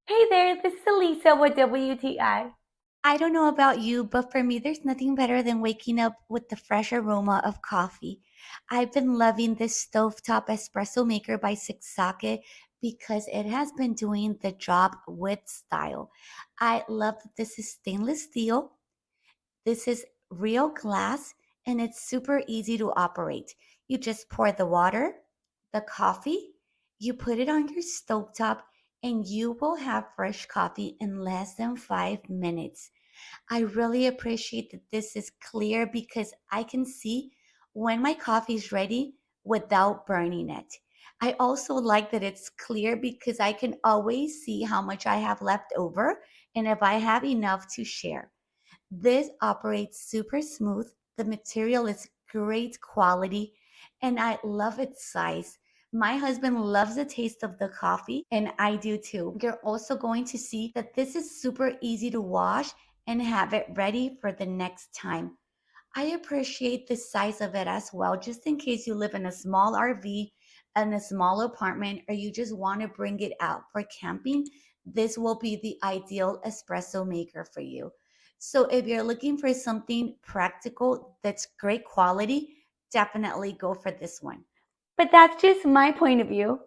Hey there, this is Elisa with WTI. I don't know about you, but for me, there's nothing better than waking up with the fresh aroma of coffee. I've been loving this stovetop espresso maker by SIXAQUE because it has been doing the job with style. I love that this is stainless steel. This is real glass and it's super easy to operate. You just pour the water, the coffee, you put it on your stovetop, and you will have fresh coffee in less than 5 minutes. I really appreciate that this is clear because I can see when my coffee is ready without burning it. I also like that it's clear because I can always see how much I have left over and if I have enough to share. This operates super smooth. The material is great quality and I love its size. My husband loves the taste of the coffee and I do too. You're also going to see that this is super easy to wash and have it ready for the next time. I appreciate the size of it as well, just in case you live in a small RV and a small apartment, or you just want to bring it out for camping. This will be the ideal espresso maker for you. So, if you're looking for something practical that's great quality, definitely go for this one. But that's just my point of view.